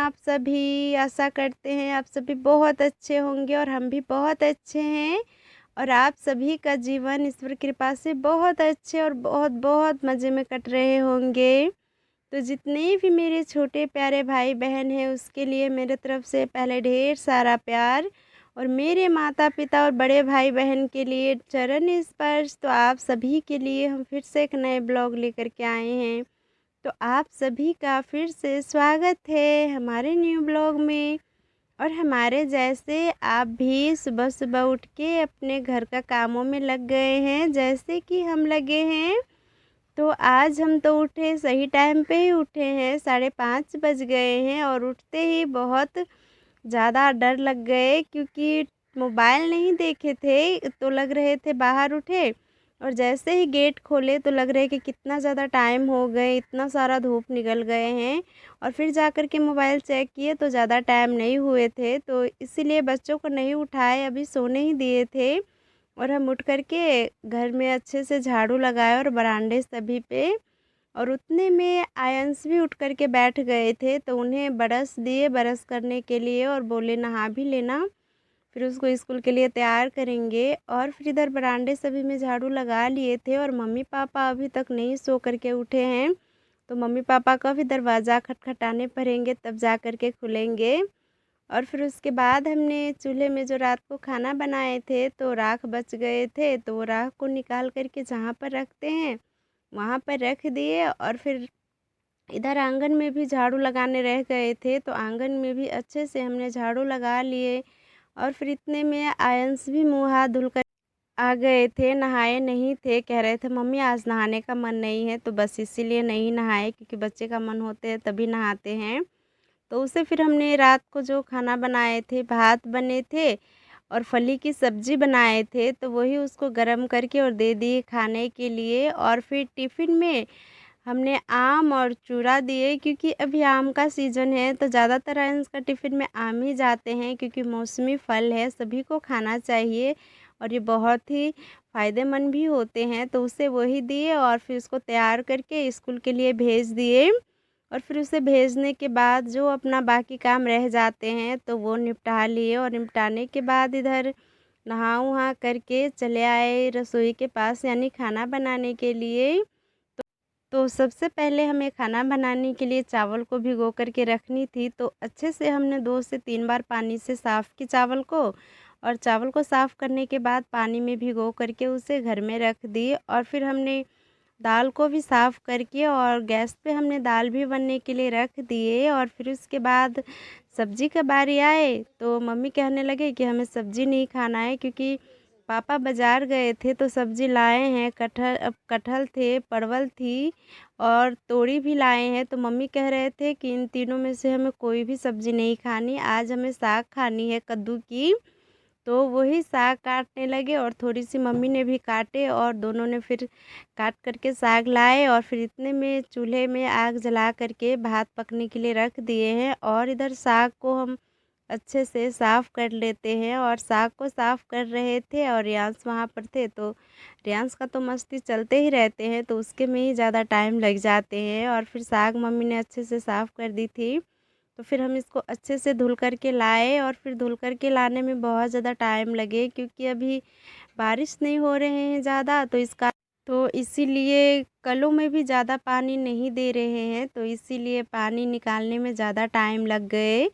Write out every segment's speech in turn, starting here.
आप सभी? आशा करते हैं आप सभी बहुत अच्छे होंगे और हम भी बहुत अच्छे हैं और आप सभी का जीवन ईश्वर कृपा से बहुत अच्छे और बहुत-बहुत मज़े में कट रहे होंगे। तो जितने भी मेरे छोटे प्यारे भाई-बहन हैं उसके लिए मेरे तरफ से पहले ढेर सारा प्यार और मेरे माता-पिता और बड़े भाई-बहन के लिए चरण स्पर्श। तो आप सभी के लिए हम फिर से एक नए ब्लॉग लेकर के आए हैं। तो आप सभी का फिर से स्वागत है हमारे न्यू ब्लॉग में। और हमारे जैसे आप भी सुबह-सुबह उठ के अपने घर का कामों में लग गए हैं जैसे कि हम लगे हैं। तो आज हम तो उठे सही टाइम पे ही उठे हैं, 5:30 बज गए हैं और उठते ही बहुत ज़्यादा डर लग गए क्योंकि मोबाइल नहीं देखे थे तो लग रहे थे बाहर उठे और जैसे ही गेट खोले तो लग रहा है कि कितना ज़्यादा टाइम हो गए, इतना सारा धूप निकल गए हैं और फिर जाकर के मोबाइल चेक किए तो ज़्यादा टाइम नहीं हुए थे, तो इसीलिए बच्चों को नहीं उठाए, अभी सोने ही दिए थे। और हम उठ कर के घर में अच्छे से झाड़ू लगाए और बरामदे सभी पे और उतने में आयंस भी उठ कर के बैठ गए थे, तो उन्हें ब्रश दिए ब्रश करने के लिए और बोले नहा भी लेना, फिर उसको स्कूल के लिए तैयार करेंगे। और फिर इधर बरामदे सभी में झाड़ू लगा लिए थे और मम्मी पापा अभी तक नहीं सो कर के उठे हैं, तो मम्मी पापा का भी दरवाज़ा खटखटाने पड़ेंगे तब जा कर के खुलेंगे। और फिर उसके बाद हमने चूल्हे में जो रात को खाना बनाए थे तो राख बच गए थे, तो वो राख को निकाल कर के जहाँ पर रखते हैं वहाँ पर रख दिए और फिर इधर आंगन में भी झाड़ू लगाने रह गए थे, तो आंगन में भी अच्छे से हमने झाड़ू लगा लिए। और फिर इतने में आयंस भी मुँह हाथ धुलकर आ गए थे, नहाए नहीं थे, कह रहे थे मम्मी आज नहाने का मन नहीं है, तो बस इसीलिए नहीं नहाए क्योंकि बच्चे का मन होते हैं तभी नहाते हैं। तो उसे फिर हमने रात को जो खाना बनाए थे, भात बने थे और फली की सब्ज़ी बनाए थे, तो वही उसको गरम करके और दे दिए खाने के लिए। और फिर टिफ़िन में हमने आम और चूड़ा दिए क्योंकि अभी आम का सीज़न है, तो ज़्यादातर अंश का टिफ़िन में आम ही जाते हैं क्योंकि मौसमी फल है, सभी को खाना चाहिए और ये बहुत ही फ़ायदेमंद भी होते हैं, तो उसे वही दिए और फिर उसको तैयार करके स्कूल के लिए भेज दिए। और फिर उसे भेजने के बाद जो अपना बाकी काम रह जाते हैं तो वो निपटा लिए और निपटाने के बाद इधर नहा-वहा करके चले आए रसोई के पास यानी खाना बनाने के लिए। तो सबसे पहले हमें खाना बनाने के लिए चावल को भिगो कर के रखनी थी, तो अच्छे से हमने 2 से 3 बार पानी से साफ़ की चावल को और चावल को साफ़ करने के बाद पानी में भिगो कर के उसे घर में रख दी। और फिर हमने दाल को भी साफ़ करके और गैस पे हमने दाल भी बनने के लिए रख दिए। और फिर उसके बाद सब्ज़ी का बारी आए तो मम्मी कहने लगे कि हमें सब्ज़ी नहीं खाना है क्योंकि पापा बाज़ार गए थे तो सब्ज़ी लाए हैं, कटहल थे, परवल थी और तोरी भी लाए हैं। तो मम्मी कह रहे थे कि इन तीनों में से हमें कोई भी सब्ज़ी नहीं खानी, आज हमें साग खानी है कद्दू की। तो वही साग काटने लगे और थोड़ी-सी मम्मी ने भी काटे और दोनों ने फिर काट कर के साग लाए और फिर इतने में चूल्हे में आग जला कर के भात पकने के लिए रख दिए हैं। और इधर साग को हम अच्छे से साफ़ कर लेते हैं और साग को साफ़ कर रहे थे और रियांश वहाँ पर थे, तो रियांश का तो मस्ती चलते ही रहते हैं, तो उसके में ही ज़्यादा टाइम लग जाते हैं। और फिर साग मम्मी ने अच्छे से साफ़ कर दी थी, तो फिर हम इसको अच्छे से धुल कर के लाए और फिर धुल कर के लाने में बहुत ज़्यादा टाइम लगे क्योंकि अभी बारिश नहीं हो रहे हैं ज़्यादा, तो इसीलिए कलों में भी ज़्यादा पानी नहीं दे रहे हैं, तो इसीलिए पानी निकालने में ज़्यादा टाइम लग गए।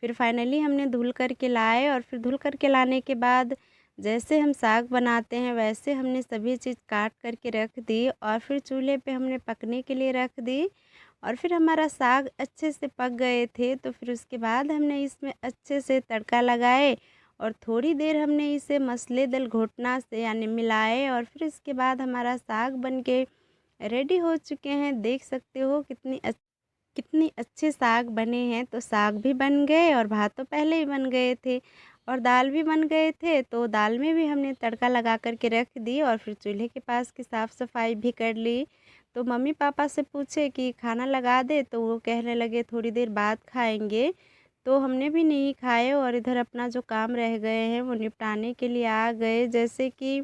फिर फाइनली हमने धुल कर के लाए और फिर धुल कर के लाने के बाद जैसे हम साग बनाते हैं वैसे हमने सभी चीज़ काट कर के रख दी और फिर चूल्हे पे हमने पकने के लिए रख दी। और फिर हमारा साग अच्छे से पक गए थे, तो फिर उसके बाद हमने इसमें अच्छे से तड़का लगाए और थोड़ी देर हमने इसे मसलेदल घोटना से यानी मिलाए और फिर इसके बाद हमारा साग बन के रेडी हो चुके हैं। देख सकते हो कितनी अच्छे साग बने हैं। तो साग भी बन गए और भात तो पहले ही बन गए थे और दाल भी बन गए थे, तो दाल में भी हमने तड़का लगा कर के रख दी और फिर चूल्हे के पास की साफ़ सफाई भी कर ली। तो मम्मी पापा से पूछे कि खाना लगा दे, तो वो कहने लगे थोड़ी देर बाद खाएंगे। तो हमने भी नहीं खाए और इधर अपना जो काम रह गए हैं वो निपटाने के लिए आ गए। जैसे कि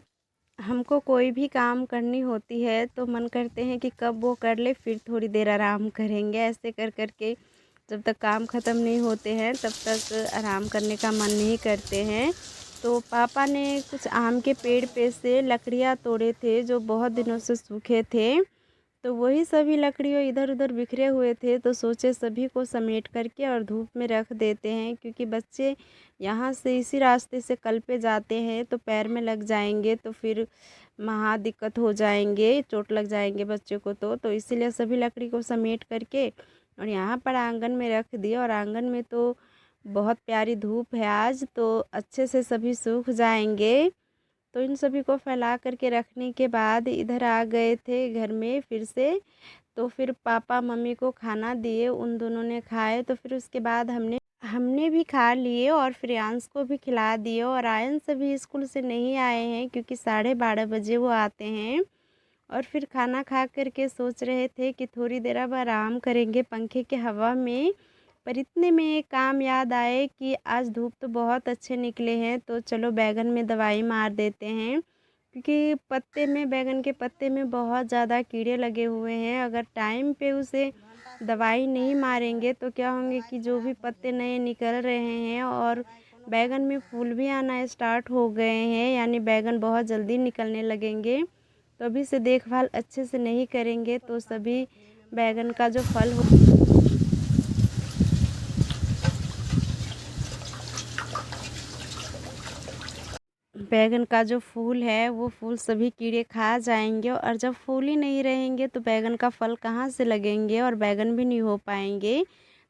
हमको कोई भी काम करनी होती है तो मन करते हैं कि कब वो कर ले फिर थोड़ी देर आराम करेंगे, ऐसे कर कर के जब तक काम ख़त्म नहीं होते हैं तब तक आराम करने का मन नहीं करते हैं। तो पापा ने कुछ आम के पेड़ पे से लकड़ियाँ तोड़े थे जो बहुत दिनों से सूखे थे। तो वही सभी लकड़ियों इधर-उधर बिखरे हुए थे, तो सोचे सभी को समेट करके और धूप में रख देते हैं, क्योंकि बच्चे यहाँ से इसी रास्ते से कल पे जाते हैं तो पैर में लग जाएंगे तो फिर महा दिक्कत हो जाएंगे, चोट लग जाएंगे बच्चे को। तो इसीलिए सभी लकड़ी को समेट करके और यहाँ पर आंगन में रख दिए। और आंगन में तो बहुत प्यारी धूप है आज, तो अच्छे से सभी सूख जाएंगे। तो इन सभी को फैला करके रखने के बाद इधर आ गए थे घर में फिर से। तो फिर पापा मम्मी को खाना दिए, उन दोनों ने खाए। तो फिर उसके बाद हमने हमने भी खा लिए और फिर आयांश को भी खिला दिए। और आयांश अभी स्कूल से नहीं आए हैं क्योंकि 12:30 बजे वो आते हैं। और फिर खाना खा करके सोच रहे थे कि थोड़ी देर अब आराम करेंगे पंखे के हवा में। पर इतने में एक काम याद आए कि आज धूप तो बहुत अच्छे निकले हैं, तो चलो बैगन में दवाई मार देते हैं, क्योंकि पत्ते में, बैगन के पत्ते में बहुत ज़्यादा कीड़े लगे हुए हैं। अगर टाइम पे उसे दवाई नहीं मारेंगे तो क्या होंगे कि जो भी पत्ते नए निकल रहे हैं और बैगन में फूल भी आना स्टार्ट हो गए हैं, यानी बैगन बहुत जल्दी निकलने लगेंगे। तो अभी से देखभाल अच्छे से नहीं करेंगे तो सभी बैगन का जो फल हो बैगन का जो फूल है वो फूल सभी कीड़े खा जाएंगे। और जब फूल ही नहीं रहेंगे तो बैगन का फल कहाँ से लगेंगे और बैगन भी नहीं हो पाएंगे।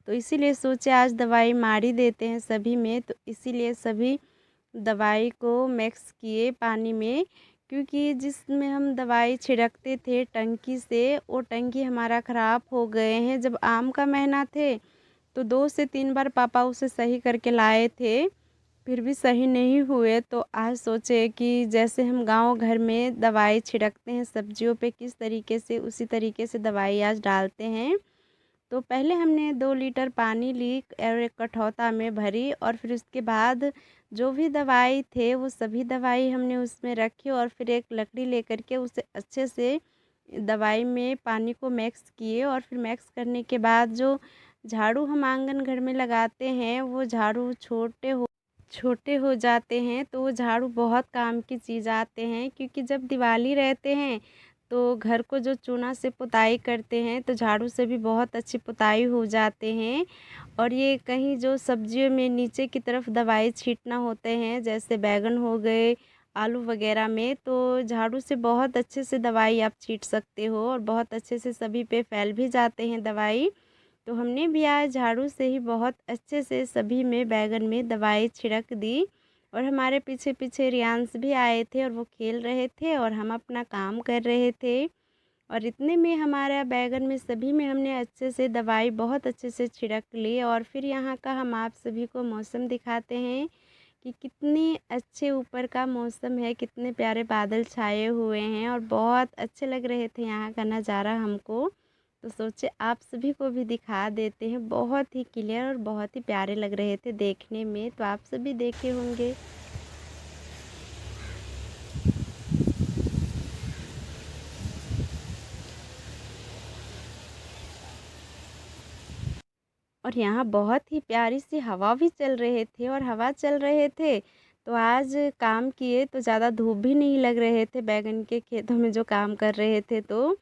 तो इसीलिए सोचे आज दवाई मार ही देते हैं सभी में। तो इसीलिए सभी दवाई को मिक्स किए पानी में, क्योंकि जिसमें हम दवाई छिड़कते थे टंकी से, वो टंकी हमारा ख़राब हो गए हैं। जब आम का महीना थे तो 2 से 3 बार पापा उसे सही करके लाए थे, फिर भी सही नहीं हुए। तो आज सोचे कि जैसे हम गांव घर में दवाई छिड़कते हैं सब्जियों पे किस तरीके से, उसी तरीके से दवाई आज डालते हैं। तो पहले हमने 2 लीटर पानी ली और एक कठौता में भरी, और फिर उसके बाद जो भी दवाई थे वो सभी दवाई हमने उसमें रखी और फिर एक लकड़ी लेकर के उसे अच्छे से दवाई में पानी को मिक्स किए। और फिर मिक्स करने के बाद जो झाड़ू हम आंगन घर में लगाते हैं वो झाड़ू छोटे हो जाते हैं। तो वो झाड़ू बहुत काम की चीज़ आते हैं, क्योंकि जब दिवाली रहते हैं तो घर को जो चूना से पुताई करते हैं तो झाड़ू से भी बहुत अच्छी पुताई हो जाते हैं। और ये कहीं जो सब्जियों में नीचे की तरफ दवाई छींटना होते हैं, जैसे बैगन हो गए, आलू वगैरह में, तो झाड़ू से बहुत अच्छे से दवाई आप छींट सकते हो और बहुत अच्छे से सभी पे फैल भी जाते हैं दवाई। तो हमने भी आज झाड़ू से ही बहुत अच्छे से सभी में बैगन में दवाई छिड़क दी। और हमारे पीछे पीछे रियांश भी आए थे और वो खेल रहे थे और हम अपना काम कर रहे थे। और इतने में हमारा बैगन में सभी में हमने अच्छे से दवाई बहुत अच्छे से छिड़क ली। और फिर यहाँ का हम आप सभी को मौसम दिखाते हैं कि कितनी अच्छे ऊपर का मौसम है, कितने प्यारे बादल छाए हुए हैं और बहुत अच्छे लग रहे थे यहाँ का नज़ारा हमको। तो सोचे आप सभी को भी दिखा देते हैं, बहुत ही क्लियर और बहुत ही प्यारे लग रहे थे देखने में, तो आप सभी देखे होंगे। और यहाँ बहुत ही प्यारी सी हवा भी चल रहे थे और हवा चल रहे थे। तो आज काम किए तो ज़्यादा धूप भी नहीं लग रहे थे बैगन के खेतों में जो काम कर रहे थे। तो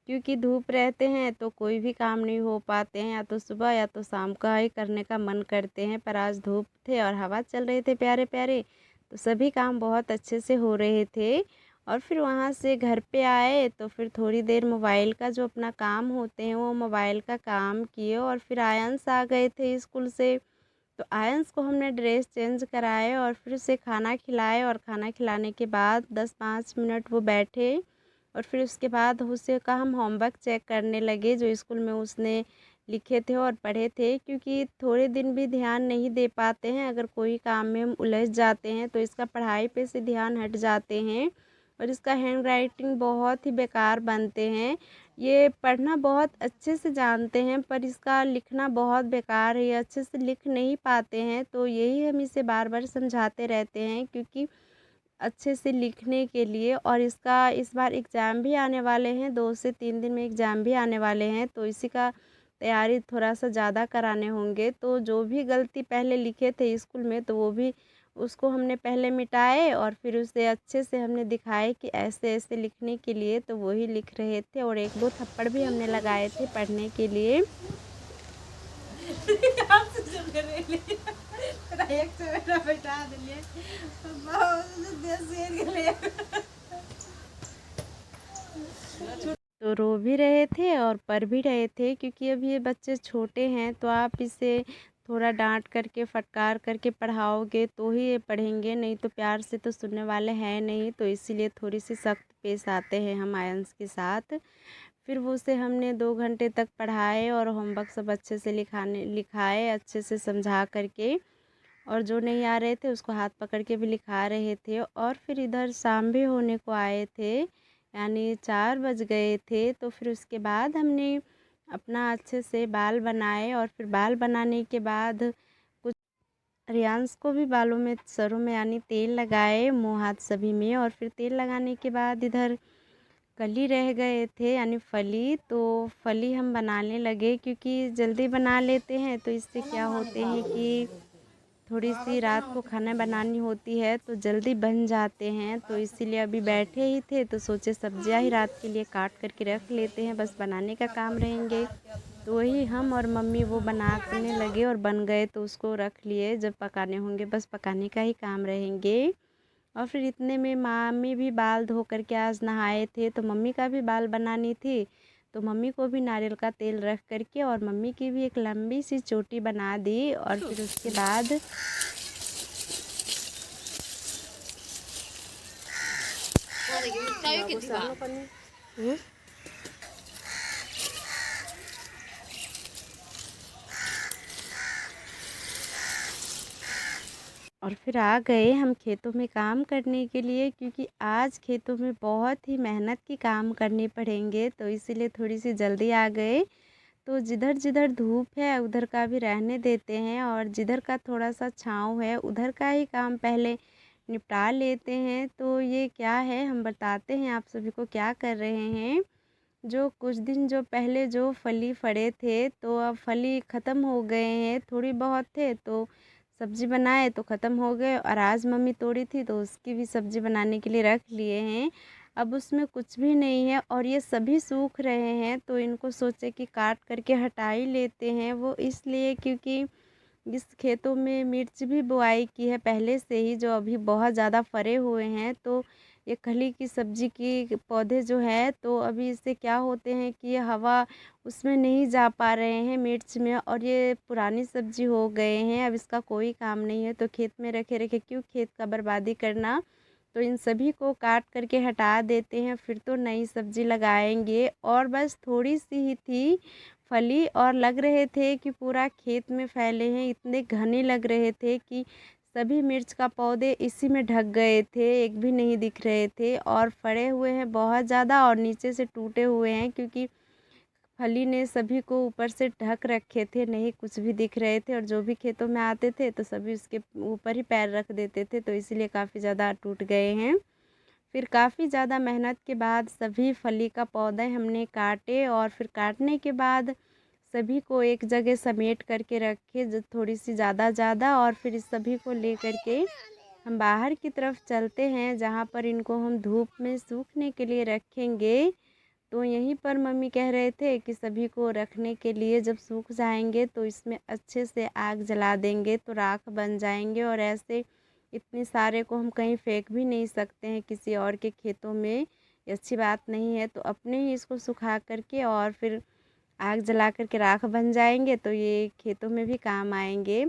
क्योंकि धूप रहते हैं तो कोई भी काम नहीं हो पाते हैं, या तो सुबह या तो शाम का ही करने का मन करते हैं। पर आज धूप थे और हवा चल रहे थे प्यारे प्यारे, तो सभी काम बहुत अच्छे से हो रहे थे। और फिर वहाँ से घर पे आए तो फिर थोड़ी देर मोबाइल का जो अपना काम होते हैं वो मोबाइल का काम किए। और फिर आयंस आ गए थे स्कूल से, तो आयंस को हमने ड्रेस चेंज कराए और फिर उसे खाना खिलाए। और खाना खिलाने के बाद 10-5 मिनट वो बैठे और फिर उसके बाद उसे का हम होमवर्क चेक करने लगे जो स्कूल में उसने लिखे थे और पढ़े थे। क्योंकि थोड़े दिन भी ध्यान नहीं दे पाते हैं, अगर कोई काम में हम उलझ जाते हैं तो इसका पढ़ाई पे से ध्यान हट जाते हैं और इसका हैंड राइटिंग बहुत ही बेकार बनते हैं। ये पढ़ना बहुत अच्छे से जानते हैं पर इसका लिखना बहुत बेकार है, ये अच्छे से लिख नहीं पाते हैं। तो यही हम इसे बार बार समझाते रहते हैं, क्योंकि अच्छे से लिखने के लिए। और इसका इस बार एग्ज़ाम भी आने वाले हैं, 2 से 3 दिन में एग्ज़ाम भी आने वाले हैं, तो इसी का तैयारी थोड़ा सा ज़्यादा कराने होंगे, तो जो भी गलती पहले लिखे थे स्कूल में तो वो भी उसको हमने पहले मिटाए और फिर उसे अच्छे से हमने दिखाए कि ऐसे ऐसे लिखने के लिए, तो वही लिख रहे थे और एक दो थप्पड़ भी हमने लगाए थे पढ़ने के लिए। तो रो भी रहे थे और पढ़ भी रहे थे, क्योंकि अब ये बच्चे छोटे हैं तो आप इसे थोड़ा डांट करके फटकार करके पढ़ाओगे तो ही ये पढ़ेंगे, नहीं तो प्यार से तो सुनने वाले हैं नहीं। तो इसीलिए थोड़ी सी सख्त पेश आते हैं हम आयंस के साथ। फिर वो उसे हमने 2 घंटे तक पढ़ाए और होमवर्क सब अच्छे से लिखाए अच्छे से समझा करके, और जो नहीं आ रहे थे उसको हाथ पकड़ के भी लिखा रहे थे। और फिर इधर शाम भी होने को आए थे, यानी 4 बज गए थे। तो फिर उसके बाद हमने अपना अच्छे से बाल बनाए और फिर बाल बनाने के बाद कुछ रियांश को भी बालों में सरों में यानी तेल लगाए, मुँह हाथ सभी में। और फिर तेल लगाने के बाद इधर कली रह गए थे यानी फली, तो फली हम बनाने लगे, क्योंकि जल्दी बना लेते हैं तो इससे क्या होते हैं कि थोड़ी सी रात को खाना बनानी होती है तो जल्दी बन जाते हैं। तो इसीलिए अभी बैठे ही थे तो सोचे सब्जियां ही रात के लिए काट करके रख लेते हैं, बस बनाने का काम रहेंगे। तो वही हम और मम्मी वो बनाने लगे और बन गए तो उसको रख लिए, जब पकाने होंगे बस पकाने का ही काम रहेंगे। और फिर इतने में मम्मी भी बाल धो करके आज नहाए थे तो मम्मी का भी बाल बनानी थी, तो मम्मी को भी नारियल का तेल रख करके और मम्मी की भी एक लंबी सी चोटी बना दी। और फिर उसके बाद और फिर आ गए हम खेतों में काम करने के लिए, क्योंकि आज खेतों में बहुत ही मेहनत की काम करने पड़ेंगे, तो इसीलिए थोड़ी सी जल्दी आ गए। तो जिधर जिधर धूप है उधर का भी रहने देते हैं और जिधर का थोड़ा सा छाँव है उधर का ही काम पहले निपटा लेते हैं। तो ये क्या है हम बताते हैं आप सभी को क्या कर रहे हैं। जो कुछ दिन जो पहले जो फली फड़े थे तो अब फली ख़त्म हो गए हैं, थोड़ी बहुत थे तो सब्ज़ी बनाए तो ख़त्म हो गए, और आज मम्मी तोड़ी थी तो उसकी भी सब्ज़ी बनाने के लिए रख लिए हैं। अब उसमें कुछ भी नहीं है और ये सभी सूख रहे हैं, तो इनको सोचे कि काट करके हटा ही लेते हैं। वो इसलिए क्योंकि इस खेतों में मिर्च भी बुआई की है पहले से ही, जो अभी बहुत ज़्यादा फरे हुए हैं। तो ये खली की सब्ज़ी की पौधे जो है तो अभी इससे क्या होते हैं कि ये हवा उसमें नहीं जा पा रहे हैं मिर्च में, और ये पुरानी सब्ज़ी हो गए हैं, अब इसका कोई काम नहीं है। तो खेत में रखे रखे क्यों खेत का बर्बादी करना, तो इन सभी को काट करके हटा देते हैं, फिर तो नई सब्ज़ी लगाएंगे। और बस थोड़ी सी ही थी फली और लग रहे थे कि पूरा खेत में फैले हैं, इतने घने लग रहे थे कि सभी मिर्च का पौधे इसी में ढक गए थे, एक भी नहीं दिख रहे थे। और फड़े हुए हैं बहुत ज़्यादा और नीचे से टूटे हुए हैं, क्योंकि फली ने सभी को ऊपर से ढक रखे थे, नहीं कुछ भी दिख रहे थे। और जो भी खेतों में आते थे तो सभी उसके ऊपर ही पैर रख देते थे, तो इसीलिए काफ़ी ज़्यादा टूट गए हैं। फिर काफ़ी ज़्यादा मेहनत के बाद सभी फली का पौधे हमने काटे और फिर काटने के बाद सभी को एक जगह समेट करके रखे, जो थोड़ी सी ज़्यादा, और फिर इस सभी को ले करके हम बाहर की तरफ चलते हैं, जहाँ पर इनको हम धूप में सूखने के लिए रखेंगे। तो यहीं पर मम्मी कह रहे थे कि सभी को रखने के लिए जब सूख जाएंगे तो इसमें अच्छे से आग जला देंगे तो राख बन जाएंगे, और ऐसे इतने सारे को हम कहीं फेंक भी नहीं सकते हैं किसी और के खेतों में, ये अच्छी बात नहीं है। तो अपने ही इसको सुखा करके और फिर आग जला करके राख बन जाएंगे तो ये खेतों में भी काम आएंगे।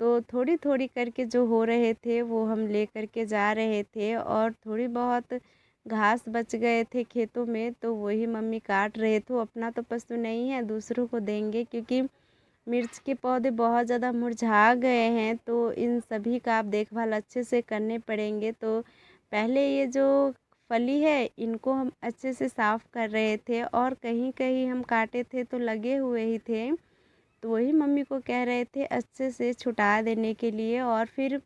तो थोड़ी थोड़ी करके जो हो रहे थे वो हम ले करके जा रहे थे, और थोड़ी बहुत घास बच गए थे खेतों में तो वही मम्मी काट रहे थे। अपना तो पशु नहीं है, दूसरों को देंगे, क्योंकि मिर्च के पौधे बहुत ज़्यादा मुरझा गए हैं, तो इन सभी का आप देखभाल अच्छे से करने पड़ेंगे। तो पहले ये जो फली है इनको हम अच्छे से साफ़ कर रहे थे, और कहीं कहीं हम काटे थे तो लगे हुए ही थे, तो वही मम्मी को कह रहे थे अच्छे से छुटा देने के लिए। और फिर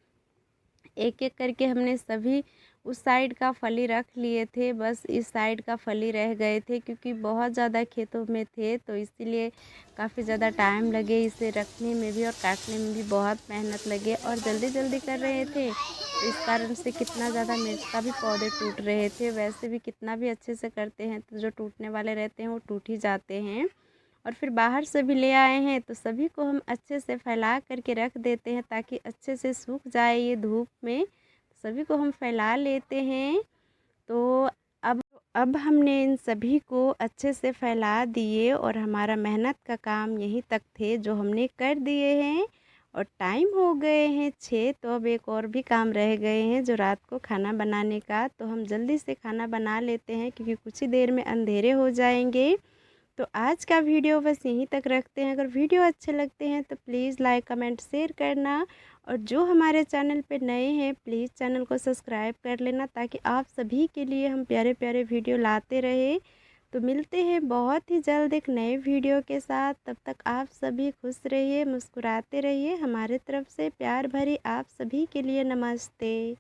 एक-एक करके हमने सभी उस साइड का फली रख लिए थे, बस इस साइड का फली रह गए थे क्योंकि बहुत ज़्यादा खेतों में थे, तो इसीलिए काफ़ी ज़्यादा टाइम लगे इसे रखने में भी और काटने में भी बहुत मेहनत लगे और जल्दी-जल्दी कर रहे थे, तो इस कारण से कितना ज़्यादा मिर्च का भी पौधे टूट रहे थे। वैसे भी कितना भी अच्छे से करते हैं तो जो टूटने वाले रहते हैं वो टूट ही जाते हैं। और फिर बाहर से भी ले आए हैं तो सभी को हम अच्छे से फैला करके रख देते हैं ताकि अच्छे से सूख जाए ये धूप में। सभी को हम फैला लेते हैं। तो अब अब हमने इन सभी को अच्छे से फैला दिए और हमारा मेहनत का काम यहीं तक थे जो हमने कर दिए हैं और टाइम हो गए हैं 6, तो अब एक और भी काम रह गए हैं जो रात को खाना बनाने का। तो हम जल्दी से खाना बना लेते हैं क्योंकि कुछ ही देर में अंधेरे हो जाएंगे। तो आज का वीडियो बस यहीं तक रखते हैं। अगर वीडियो अच्छे लगते हैं तो प्लीज़ लाइक कमेंट शेयर करना और जो हमारे चैनल पे नए हैं प्लीज़ चैनल को सब्सक्राइब कर लेना ताकि आप सभी के लिए हम प्यारे प्यारे वीडियो लाते रहे। तो मिलते हैं बहुत ही जल्द एक नए वीडियो के साथ। तब तक आप सभी खुश रहिए, मुस्कुराते रहिए। हमारे तरफ से प्यार भरी आप सभी के लिए नमस्ते।